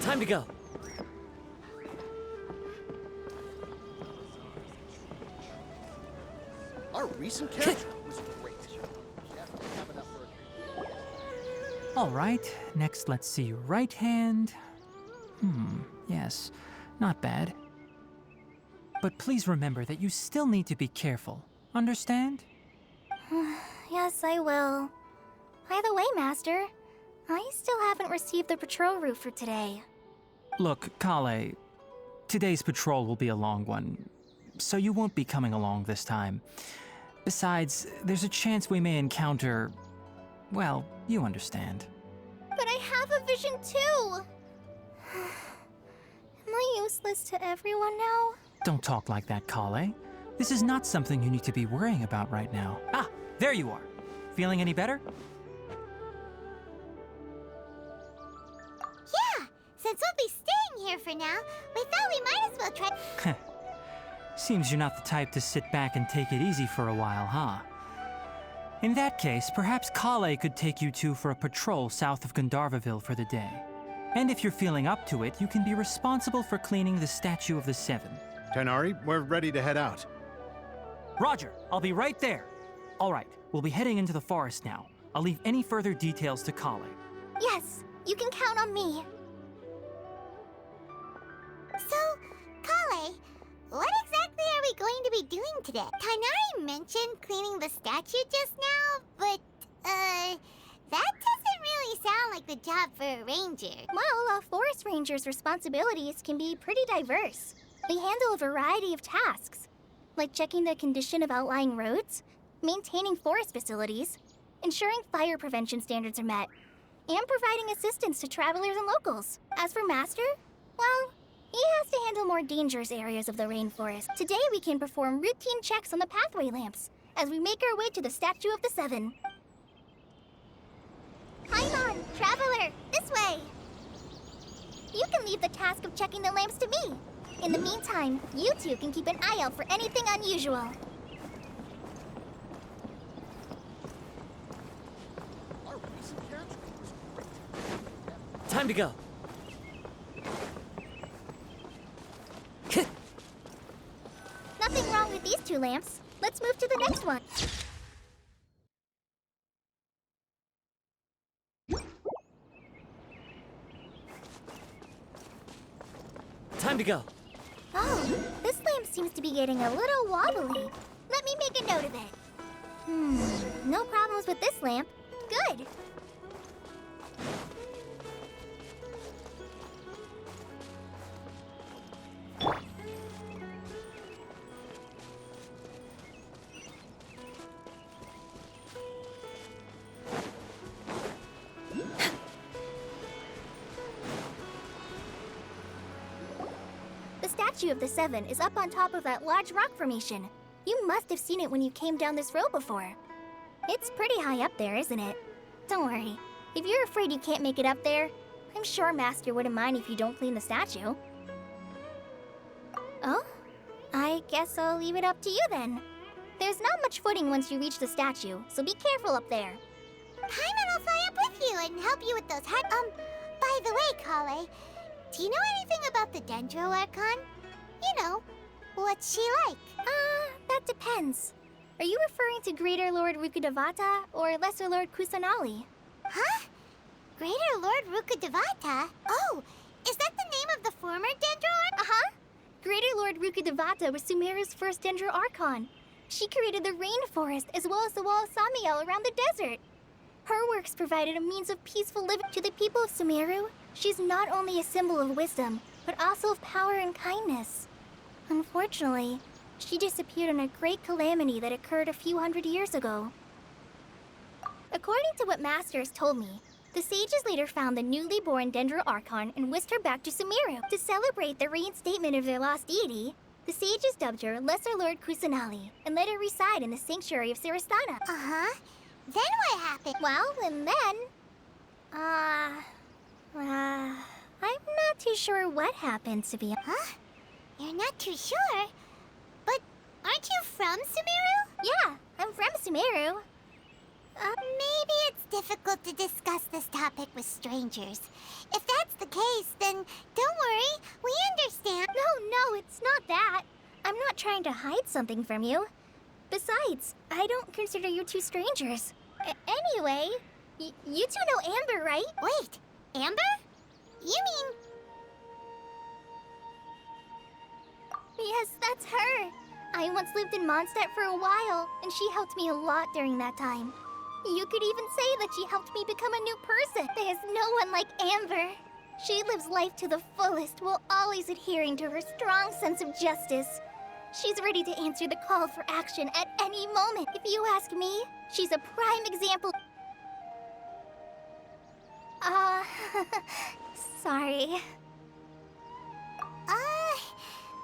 Time to go. Our recent catch was great. All right, next let's see your right hand. Yes, not bad. But please remember that you still need to be careful. Understand? Yes, I will. By the way, Master, I still haven't received the patrol route for today. Look, Collei, today's patrol will be a long one, so you won't be coming along this time. Besides, there's a chance we may encounter... well, you understand. But I have a vision too! Am I useless to everyone now? Don't talk like that, Collei. This is not something you need to be worrying about right now. Ah, there you are. Feeling any better? Yeah, since we'll be staying here for now, we thought we might as well try... Seems you're not the type to sit back and take it easy for a while, huh? In that case, perhaps Collei could take you two for a patrol south of Gandharvaville for the day. And if you're feeling up to it, you can be responsible for cleaning the Statue of the Seven. Tenari, we're ready to head out. Roger, I'll be right there. All right, we'll be heading into the forest now. I'll leave any further details to Collei. Yes, you can count on me. So, Collei, what exactly are we going to be doing today? Tighnari mentioned cleaning the statue just now, but, that doesn't really sound like the job for a ranger. Well, a forest ranger's responsibilities can be pretty diverse. They handle a variety of tasks, like checking the condition of outlying roads, maintaining forest facilities, ensuring fire prevention standards are met, and providing assistance to travelers and locals. As for Master, well, he has to handle more dangerous areas of the rainforest. Today we can perform routine checks on the pathway lamps as we make our way to the Statue of the Seven. Paimon, traveler, this way! You can leave the task of checking the lamps to me. In the meantime, you two can keep an eye out for anything unusual. Our recent catch was great. Time to go. Nothing wrong with these two lamps. Let's move to the next one. Time to go. Oh, this lamp seems to be getting a little wobbly. Let me make a note of it. No problems with this lamp. Good. The Statue of the Seven is up on top of that large rock formation. You must have seen it when you came down this road before. It's pretty high up there, isn't it? Don't worry. If you're afraid you can't make it up there, I'm sure Master wouldn't mind if you don't clean the statue. Oh? I guess I'll leave it up to you then. There's not much footing once you reach the statue, so be careful up there. Paimon will fly up with you and help you with those by the way, Collei, do you know anything about the Dendro Archon? You know, what's she like? That depends. Are you referring to Greater Lord Rukkhadevata or Lesser Lord Kusanali? Huh? Greater Lord Rukkhadevata? Oh, is that the name of the former Dendro Archon? Uh-huh. Greater Lord Rukkhadevata was Sumeru's first Dendro Archon. She created the rainforest as well as the wall of Samiel around the desert. Her works provided a means of peaceful living to the people of Sumeru. She's not only a symbol of wisdom, but also of power and kindness. Unfortunately, she disappeared in a great calamity that occurred a few hundred years ago. According to what Master has told me, the sages later found the newly born Dendro Archon and whisked her back to Sumeru. To celebrate the reinstatement of their lost deity, the sages dubbed her Lesser Lord Kusanali and let her reside in the sanctuary of Siristana. Uh-huh. Then what happened? Well, and then... I'm not too sure what happened, to be honest. Huh? You're not too sure? But aren't you from Sumeru? Yeah, I'm from Sumeru. Maybe it's difficult to discuss this topic with strangers. If that's the case, then don't worry. We understand. No, it's not that. I'm not trying to hide something from you. Besides, I don't consider you two strangers. Anyway, you two know Amber, right? Wait, Amber? You mean... Yes, that's her. I once lived in Mondstadt for a while, and she helped me a lot during that time. You could even say that she helped me become a new person. There's no one like Amber. She lives life to the fullest while always adhering to her strong sense of justice. She's ready to answer the call for action at any moment. If you ask me, she's a prime example. Sorry.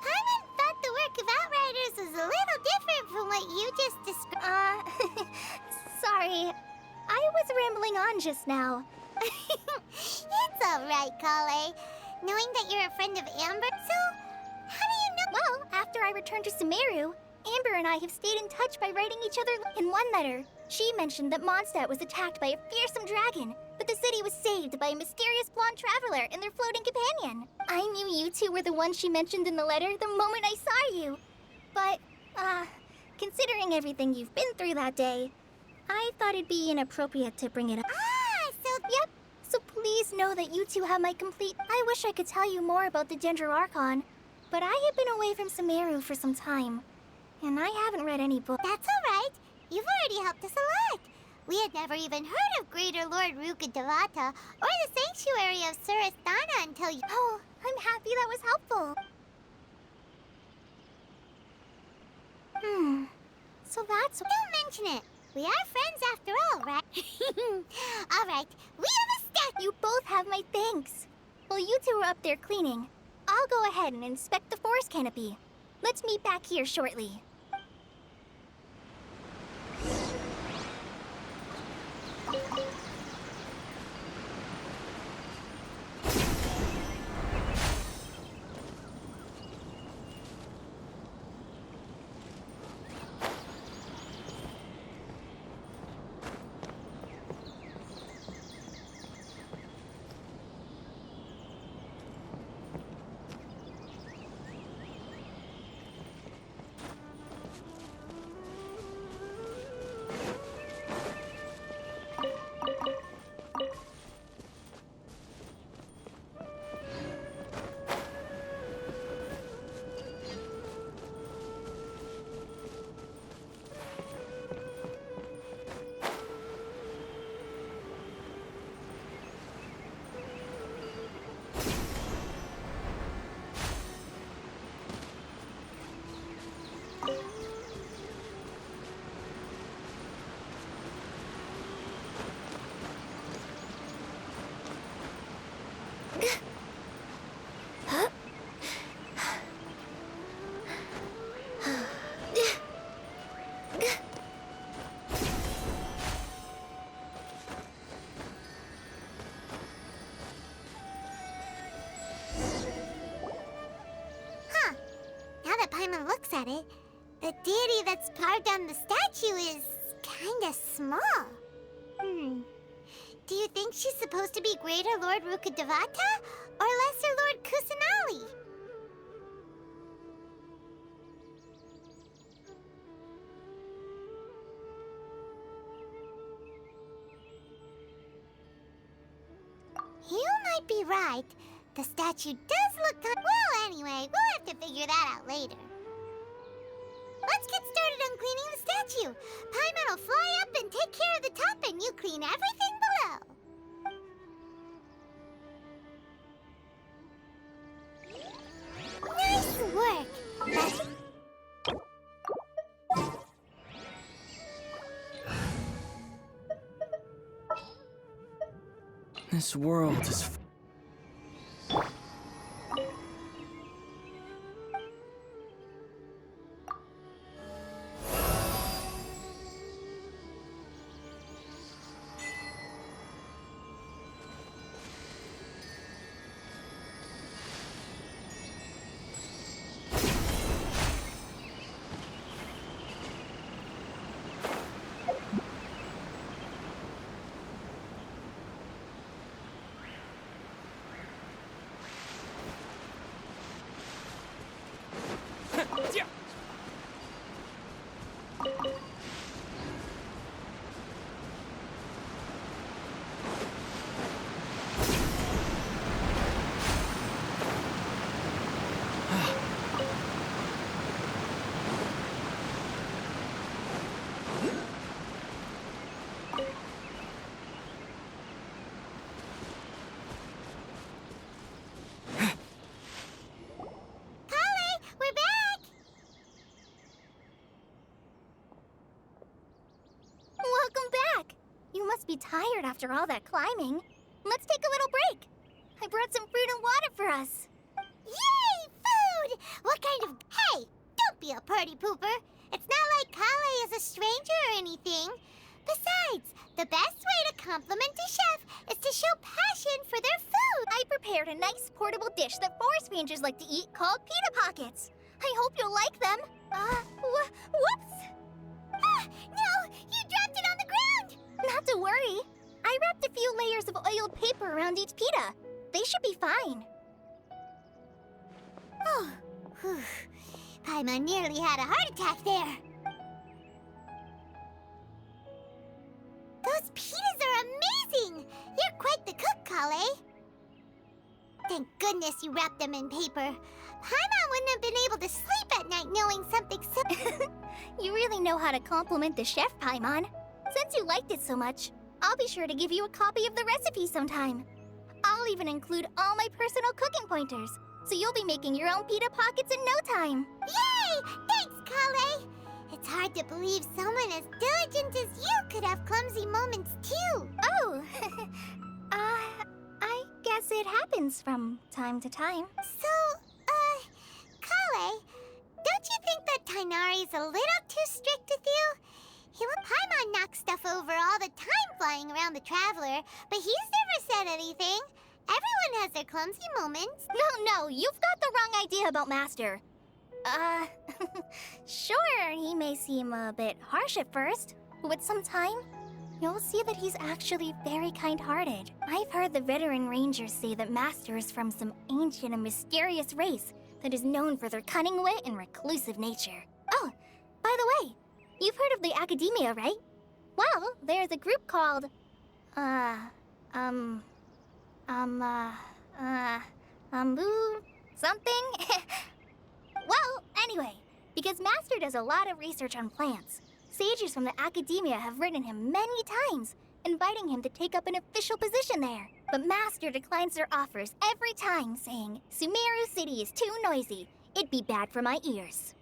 Paimon thought the work of Outriders was a little different from what you just described. Sorry. I was rambling on just now. It's alright, Collei. Knowing that you're a friend of Amber, so how do you know? Well, after I returned to Sumeru, Amber and I have stayed in touch by writing each other. In one letter, she mentioned that Mondstadt was attacked by a fearsome dragon, but the city was saved by a mysterious blonde traveler and their floating companion. I knew you two were the ones she mentioned in the letter the moment I saw you. But, considering everything you've been through that day, I thought it'd be inappropriate to bring it up. Yep. So please know that you two have my complete... I wish I could tell you more about the Dendro Archon, but I have been away from Sumeru for some time, and I haven't read any books. That's alright. You've already helped us a lot. We had never even heard of Greater Lord Ruka Devata or the Sanctuary of Surasthana until you... Oh, I'm happy that was helpful. So that's... Don't mention it. We are friends after all, right? Alright, we have a stat... You both have my thanks. While you two are up there cleaning, I'll go ahead and inspect the forest canopy. Let's meet back here shortly. Paimon looks at it, the deity that's carved on the statue is kinda small. Do you think she's supposed to be Greater Lord Rukkhadevata or Lesser Lord Kusanali? You might be right. The statue does look well, anyway, we'll have to figure that out later. Let's get started on cleaning the statue. Paimon will fly up and take care of the top, and you clean everything below. Nice work. This world is... must be tired after all that climbing. Let's take a little break. I brought some fruit and water for us. Yay, food! What kind of... Hey, don't be a party pooper. It's not like Collei is a stranger or anything. Besides, the best way to compliment a chef is to show passion for their food. I prepared a nice portable dish that forest rangers like to eat called pita pockets. I hope you'll like them. Whoops! Ah, no, you dropped it on the ground! Not to worry. I wrapped a few layers of oiled paper around each pita. They should be fine. Oh, whew. Paimon nearly had a heart attack there. Those pitas are amazing! You're quite the cook, Collei. Thank goodness you wrapped them in paper. Paimon wouldn't have been able to sleep at night knowing something so... You really know how to compliment the chef, Paimon. Since you liked it so much, I'll be sure to give you a copy of the recipe sometime. I'll even include all my personal cooking pointers, so you'll be making your own pita pockets in no time. Yay! Thanks, Collei! It's hard to believe someone as diligent as you could have clumsy moments, too. Oh, I guess it happens from time to time. So, Collei, don't you think that Tighnari's a little too strict with you? He let Paimon knock stuff over all the time flying around the Traveler, but he's never said anything. Everyone has their clumsy moments. No, you've got the wrong idea about Master. Sure, he may seem a bit harsh at first, but with some time, you'll see that he's actually very kind-hearted. I've heard the veteran rangers say that Master is from some ancient and mysterious race that is known for their cunning wit and reclusive nature. Oh, by the way, you've heard of the Academia, right? Well, there's a group called, something? Well, anyway, because Master does a lot of research on plants, sages from the Academia have written him many times, inviting him to take up an official position there. But Master declines their offers every time, saying, Sumeru City is too noisy. It'd be bad for my ears.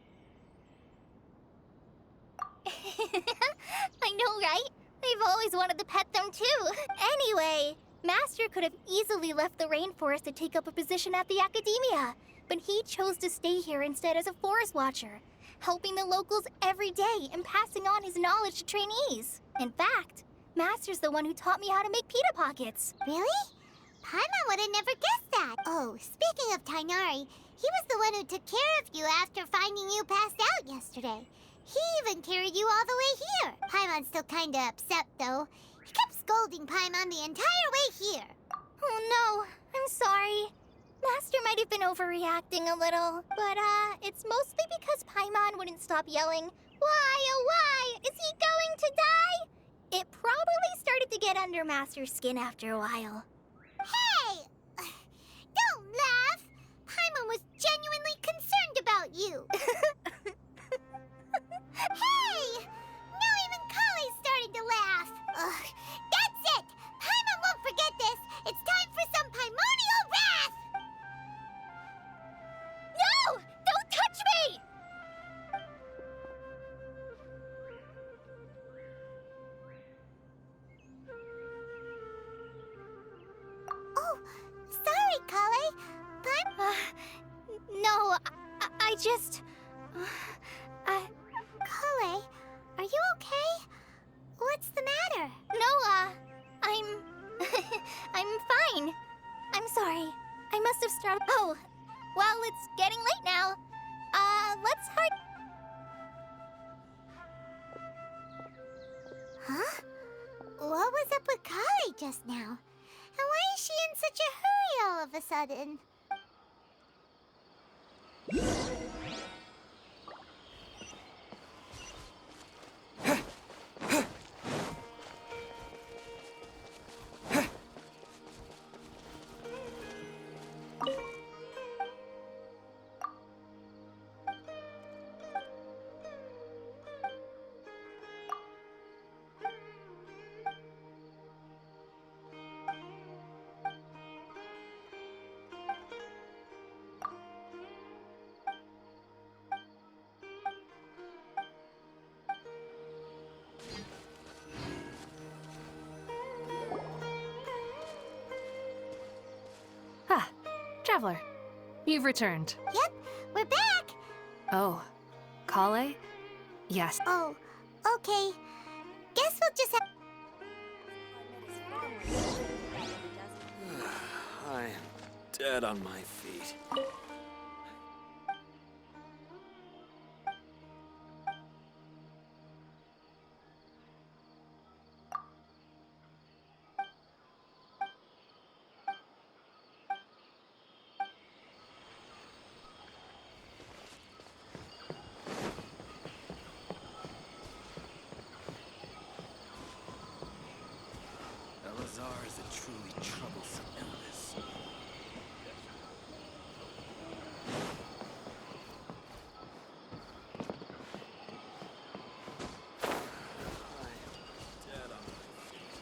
I know, right? I've always wanted to pet them too. Anyway, Master could have easily left the rainforest to take up a position at the Academia, but he chose to stay here instead as a forest watcher, helping the locals every day and passing on his knowledge to trainees. In fact, Master's the one who taught me how to make pita pockets. Really? Paimon would have never guessed that. Oh, speaking of Tighnari, he was the one who took care of you after finding you passed out yesterday. He even carried you all the way here. Paimon's still kinda upset, though. He kept scolding Paimon the entire way here. Oh no, I'm sorry. Master might have been overreacting a little, but it's mostly because Paimon wouldn't stop yelling, Why, oh why, is he going to die? It probably started to get under Master's skin after a while. Hey! Don't laugh! Paimon was genuinely concerned about you. Hey! Now even Collei started to laugh. Ugh, that's it! Paimon won't forget this! It's time for some primordial wrath! No! Don't touch me! Oh, sorry, Collei. No, I just... Collei, are you okay? What's the matter? No, I'm... I'm fine. I'm sorry. I must have started... Oh, well, it's getting late now. Let's hurry... Huh? What was up with Collei just now? And why is she in such a hurry all of a sudden? Traveler, you've returned. Yep, we're back. Oh, Collei? Yes. Oh, okay. Guess we'll just have. I am dead on my feet. Elazar is a truly troublesome illness. I am dead on my feet.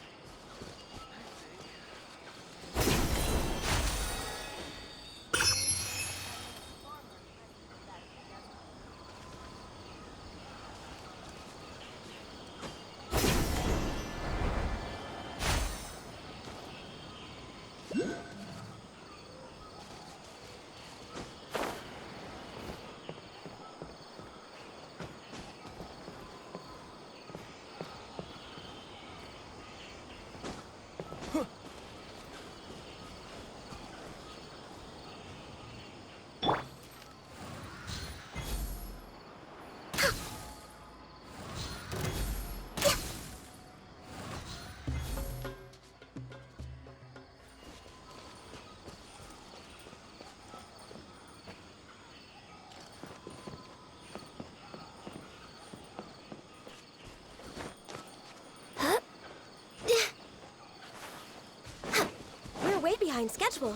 We're way behind schedule.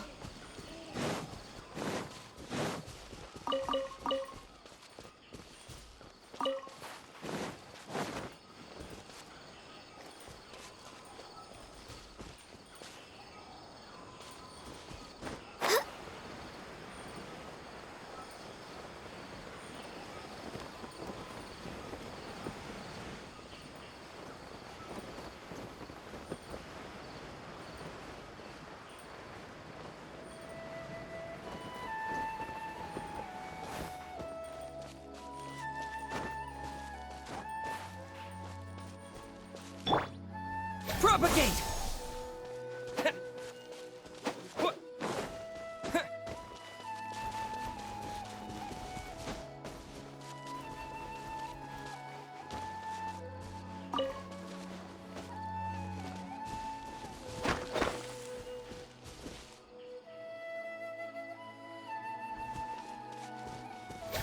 Propagate!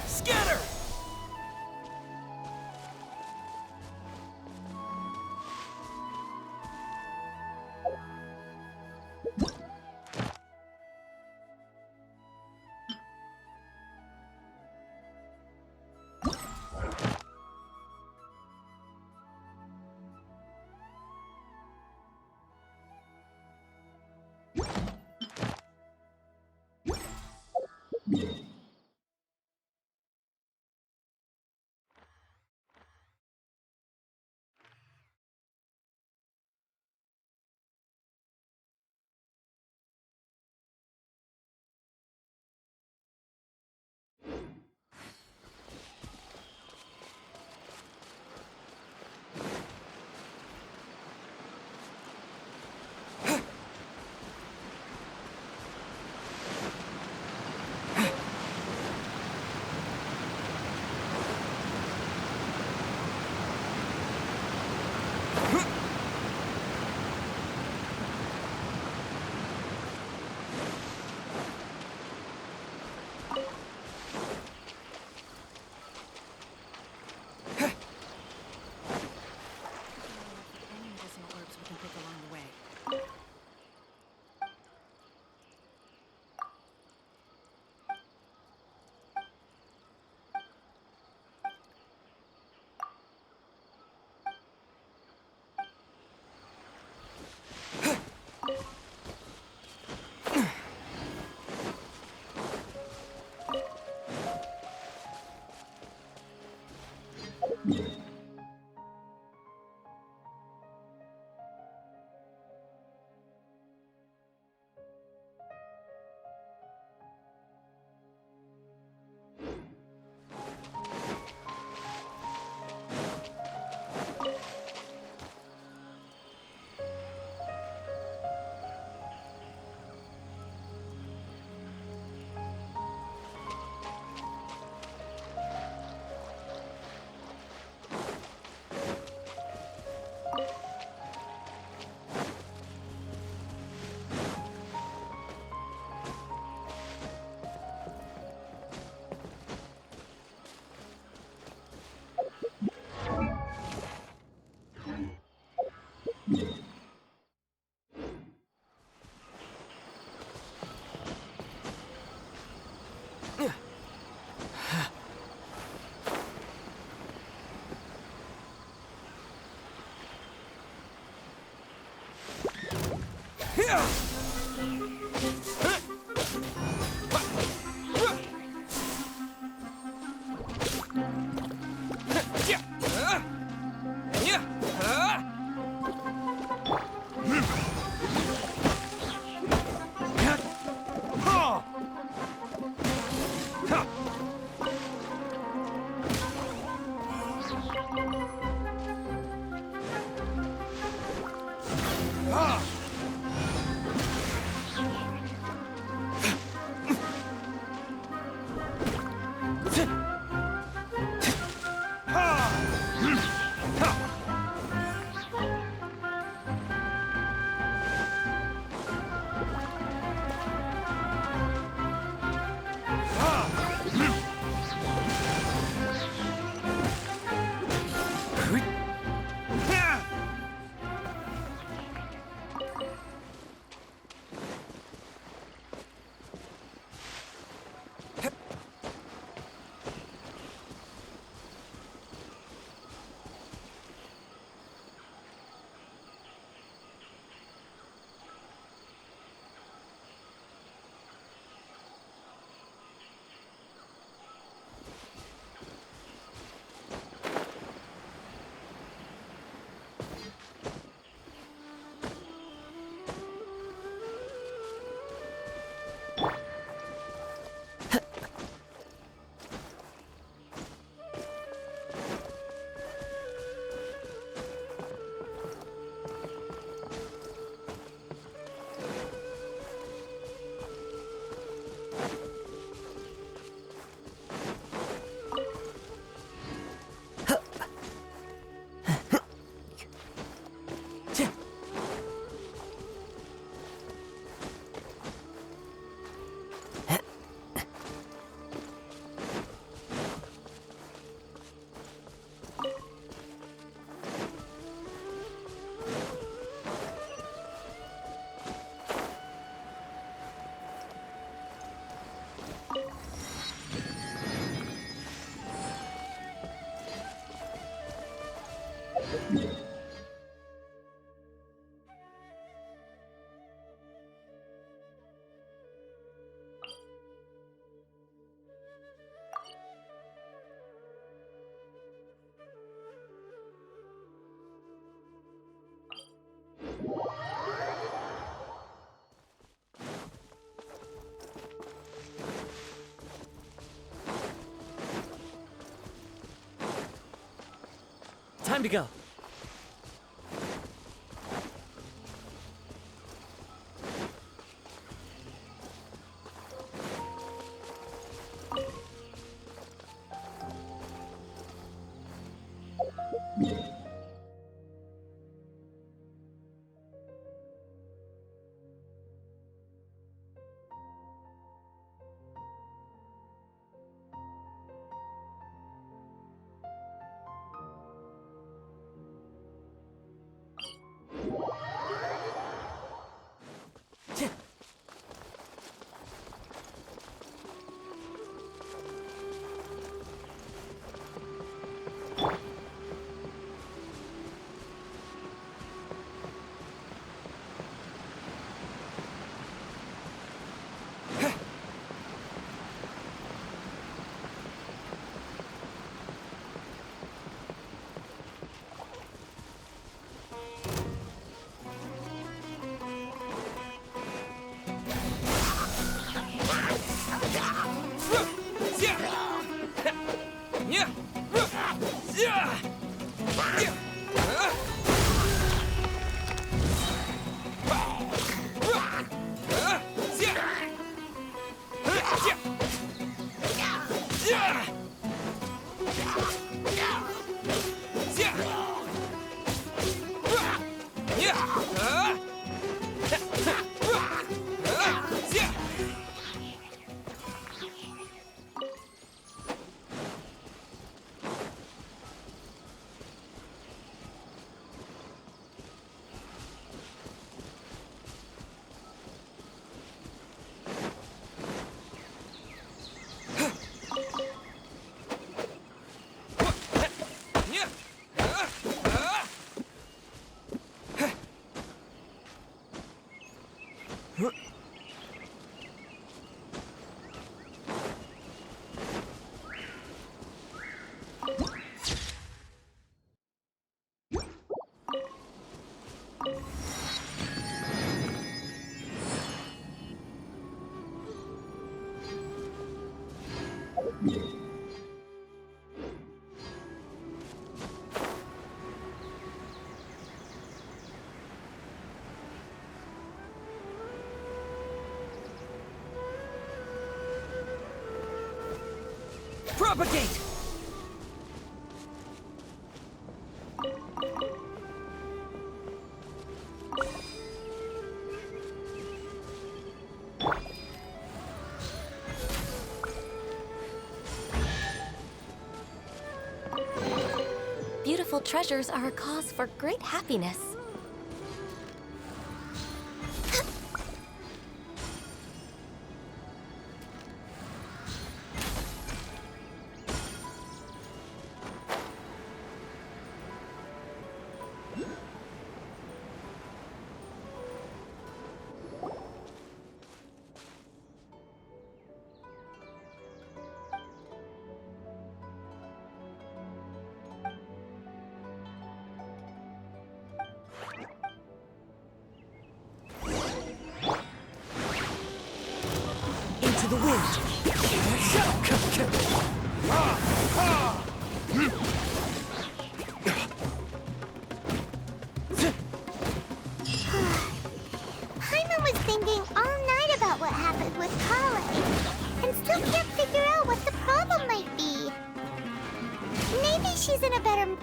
Scatter! Time to go. Propagate! Beautiful treasures are a cause for great happiness. Into the Paimon was thinking all night about what happened with Collei, and still can't figure out what the problem might be. Maybe she's in a better...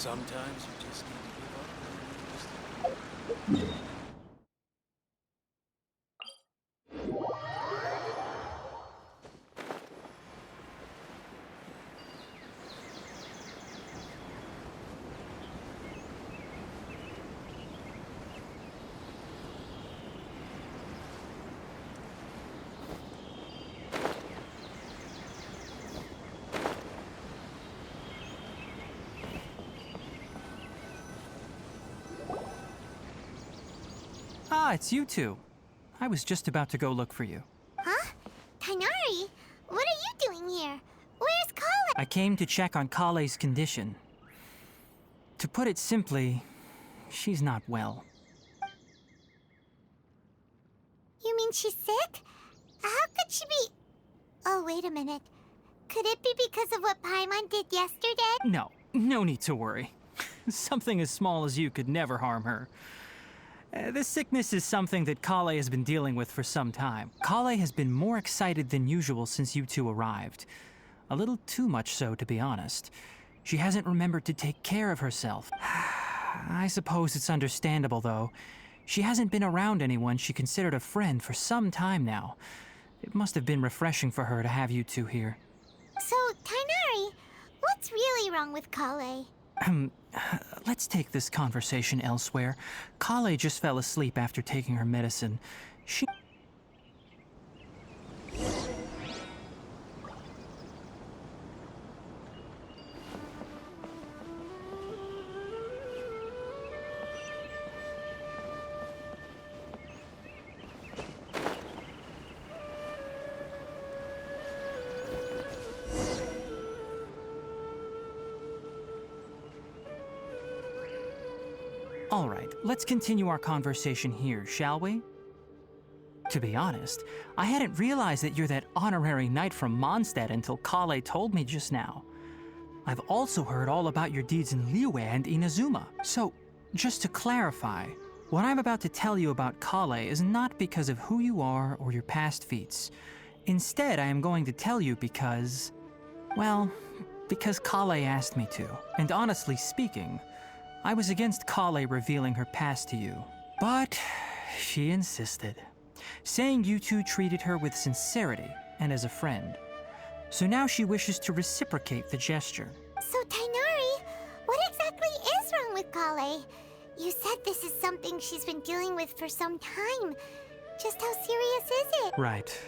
Sometimes you just need to give up. Ah, it's you two. I was just about to go look for you. Huh? Tainari, what are you doing here? Where's Collei? I came to check on Collei's condition. To put it simply, she's not well. You mean she's sick? How could she be... Oh, wait a minute. Could it be because of what Paimon did yesterday? No need to worry. Something as small as you could never harm her. This sickness is something that Collei has been dealing with for some time. Collei has been more excited than usual since you two arrived. A little too much so, to be honest. She hasn't remembered to take care of herself. I suppose it's understandable, though. She hasn't been around anyone she considered a friend for some time now. It must have been refreshing for her to have you two here. So, Tainari, what's really wrong with Collei? Let's take this conversation elsewhere. Collei just fell asleep after taking her medicine. She... All right, let's continue our conversation here, shall we? To be honest, I hadn't realized that you're that honorary knight from Mondstadt until Collei told me just now. I've also heard all about your deeds in Liyue and Inazuma. So, just to clarify, what I'm about to tell you about Collei is not because of who you are or your past feats. Instead, I am going to tell you because... well, because Collei asked me to. And honestly speaking, I was against Collei revealing her past to you, but she insisted, saying you two treated her with sincerity and as a friend. So now she wishes to reciprocate the gesture. So, Tainari, what exactly is wrong with Collei? You said this is something she's been dealing with for some time. Just how serious is it? Right.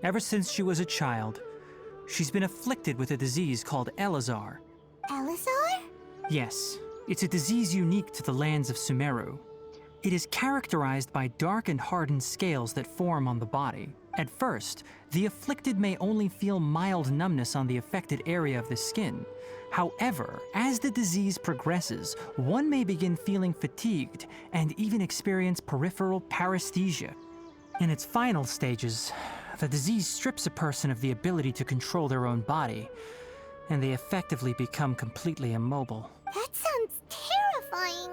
Ever since she was a child, she's been afflicted with a disease called Elazar. Elazar? Yes. It's a disease unique to the lands of Sumeru. It is characterized by dark and hardened scales that form on the body. At first, the afflicted may only feel mild numbness on the affected area of the skin. However, as the disease progresses, one may begin feeling fatigued and even experience peripheral paresthesia. In its final stages, the disease strips a person of the ability to control their own body, and they effectively become completely immobile. That sounds terrifying.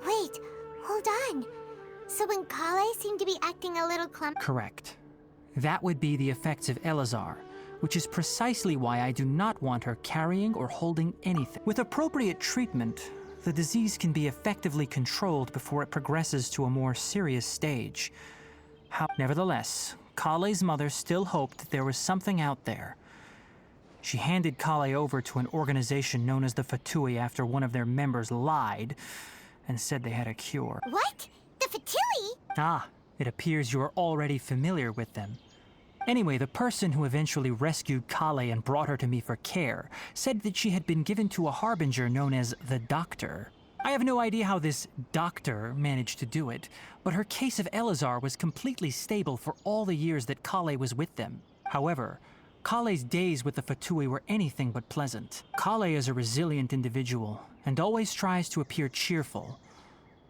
Wait, hold on. So when Collei seemed to be acting a little clumsy... Correct. That would be the effects of Elazar, which is precisely why I do not want her carrying or holding anything. With appropriate treatment, the disease can be effectively controlled before it progresses to a more serious stage. Nevertheless, Collei's mother still hoped that there was something out there. She handed Collei over to an organization known as the Fatui after one of their members lied and said they had a cure. What? The Fatui? Ah, it appears you are already familiar with them. Anyway, the person who eventually rescued Collei and brought her to me for care said that she had been given to a harbinger known as the Doctor. I have no idea how this doctor managed to do it, but her case of Elazar was completely stable for all the years that Collei was with them. However, Collei's days with the Fatui were anything but pleasant. Collei is a resilient individual and always tries to appear cheerful,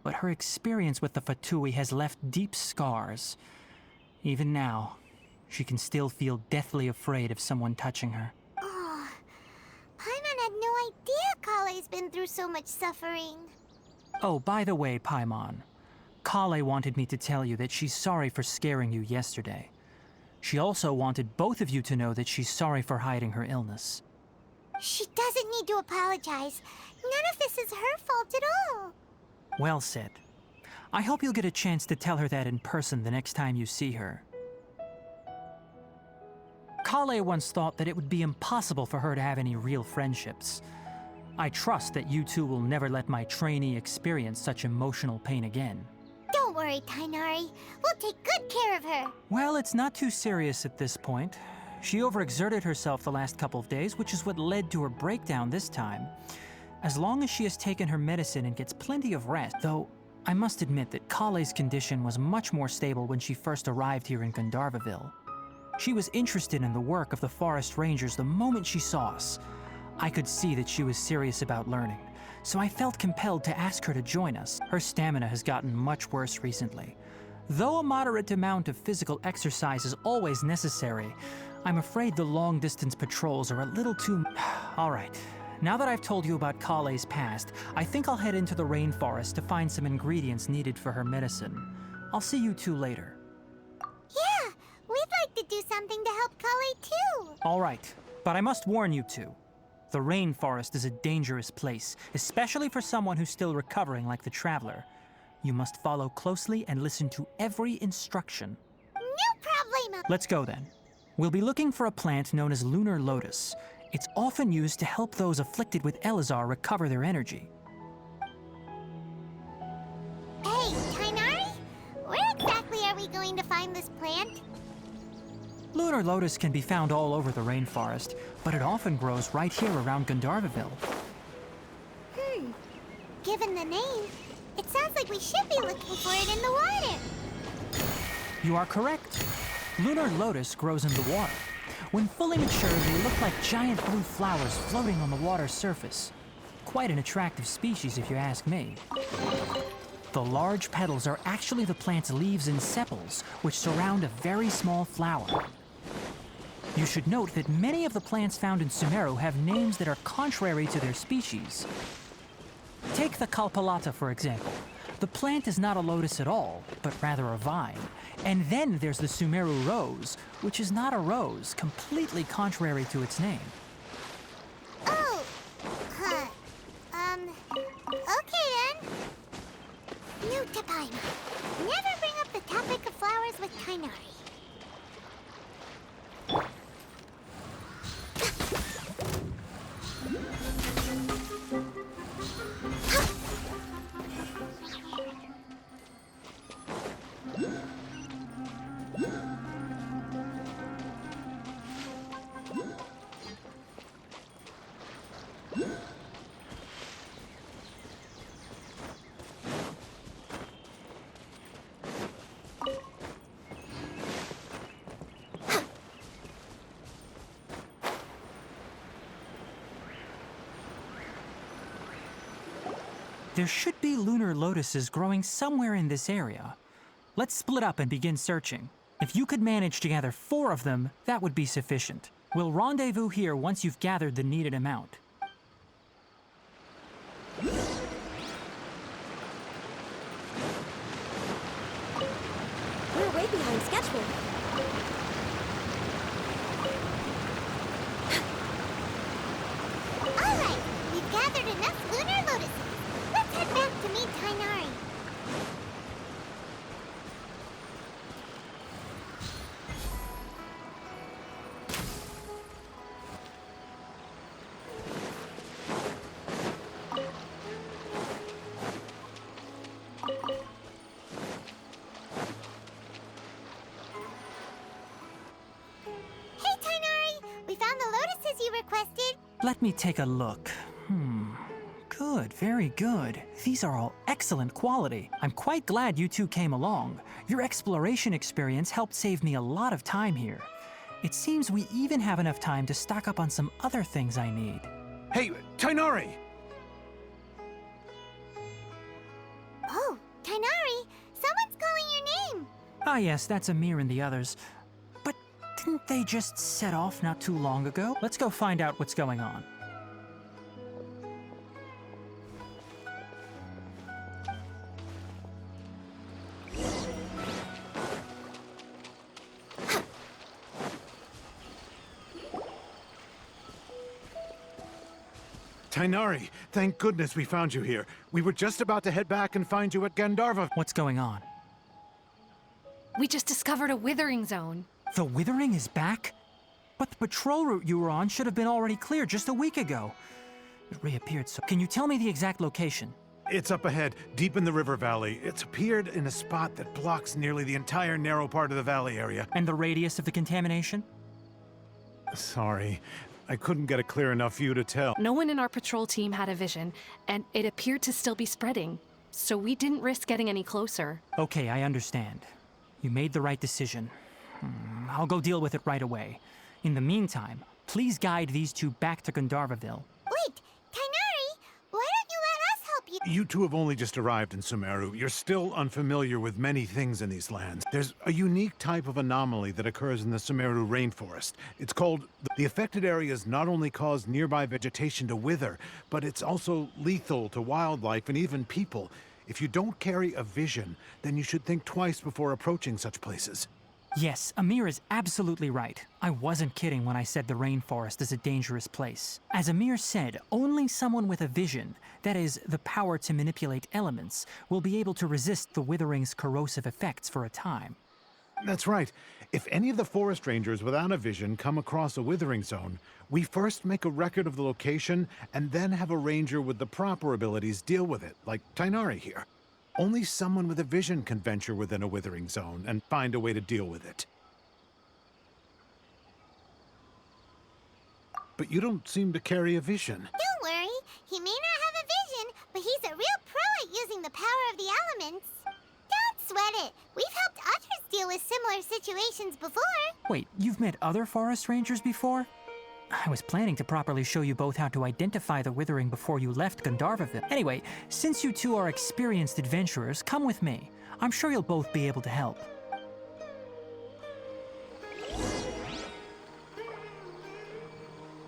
but her experience with the Fatui has left deep scars. Even now, she can still feel deathly afraid of someone touching her. Oh, Paimon had no idea Collei's been through so much suffering. Oh, by the way, Paimon, Collei wanted me to tell you that she's sorry for scaring you yesterday. She also wanted both of you to know that she's sorry for hiding her illness. She doesn't need to apologize. None of this is her fault at all. Well said. I hope you'll get a chance to tell her that in person the next time you see her. Collei once thought that it would be impossible for her to have any real friendships. I trust that you two will never let my trainee experience such emotional pain again. Don't worry, Tainari. We'll take good care of her. Well, it's not too serious at this point. She overexerted herself the last couple of days, which is what led to her breakdown this time. As long as she has taken her medicine and gets plenty of rest, though I must admit that Collei's condition was much more stable when she first arrived here in Gandharvaville. She was interested in the work of the forest rangers the moment she saw us. I could see that she was serious about learning, so I felt compelled to ask her to join us. Her stamina has gotten much worse recently. Though a moderate amount of physical exercise is always necessary, I'm afraid the long-distance patrols are a little too... All right, now that I've told you about Collei's past, I think I'll head into the rainforest to find some ingredients needed for her medicine. I'll see you two later. Yeah, we'd like to do something to help Collei too. All right, but I must warn you two. The rainforest is a dangerous place, especially for someone who's still recovering like the traveler. You must follow closely and listen to every instruction. No problemo. Let's go then. We'll be looking for a plant known as lunar lotus. It's often used to help those afflicted with Elazar recover their energy. Hey, Tainari? Where exactly are we going to find this plant? Lunar lotus can be found all over the rainforest, but it often grows right here around Gandharvaville. Given the name, it sounds like we should be looking for it in the water. You are correct. Lunar lotus grows in the water. When fully mature, they look like giant blue flowers floating on the water's surface. Quite an attractive species, if you ask me. The large petals are actually the plant's leaves and sepals, which surround a very small flower. You should note that many of the plants found in Sumeru have names that are contrary to their species. Take the Kalpalata, for example. The plant is not a lotus at all, but rather a vine. And then there's the Sumeru rose, which is not a rose, completely contrary to its name. Oh, huh. Okay then. Note to Paima. Never bring up the topic of flowers with Tainari. There should be lunar lotuses growing somewhere in this area. Let's split up and begin searching. If you could manage to gather 4 of them, that would be sufficient. We'll rendezvous here once you've gathered the needed amount. We're way behind schedule. All right, we've gathered enough lunar lotuses. Let's head back to meet Tainari. Hey, Tainari! We found the lotuses you requested. Let me take a look. Good, very good. These are all excellent quality. I'm quite glad you two came along. Your exploration experience helped save me a lot of time here. It seems we even have enough time to stock up on some other things I need. Hey, Tainari! Oh, Tainari, someone's calling your name. Ah yes, that's Amir and the others. But didn't they just set off not too long ago? Let's go find out what's going on. Tainari, thank goodness we found you here. We were just about to head back and find you at Gandharva. What's going on? We just discovered a withering zone. The withering is back? But the patrol route you were on should have been already cleared just a week ago. It reappeared so... Can you tell me the exact location? It's up ahead, deep in the river valley. It's appeared in a spot that blocks nearly the entire narrow part of the valley area. And the radius of the contamination? Sorry, I couldn't get a clear enough view to tell. No one in our patrol team had a vision, and it appeared to still be spreading. So we didn't risk getting any closer. Okay, I understand. You made the right decision. I'll go deal with it right away. In the meantime, please guide these two back to Gandharvaville. Wait, Tainari, why don't you let us help you? You two have only just arrived in Sumeru. You're still unfamiliar with many things in these lands. There's a unique type of anomaly that occurs in the Sumeru rainforest. It's called... The affected areas not only cause nearby vegetation to wither, but it's also lethal to wildlife and even people. If you don't carry a vision, then you should think twice before approaching such places. Yes, Amir is absolutely right. I wasn't kidding when I said the rainforest is a dangerous place. As Amir said, only someone with a vision, that is, the power to manipulate elements, will be able to resist the withering's corrosive effects for a time. That's right. If any of the forest rangers without a vision come across a withering zone, we first make a record of the location and then have a ranger with the proper abilities deal with it, like Tainari here. Only someone with a vision can venture within a withering zone and find a way to deal with it. But you don't seem to carry a vision. Don't worry, he may not have a vision, but he's a real pro at using the power of the elements. Don't sweat it. We've helped others deal with similar situations before. Wait, you've met other forest rangers before? I was planning to properly show you both how to identify the withering before you left Gandharvaville. Anyway, since you two are experienced adventurers, come with me. I'm sure you'll both be able to help.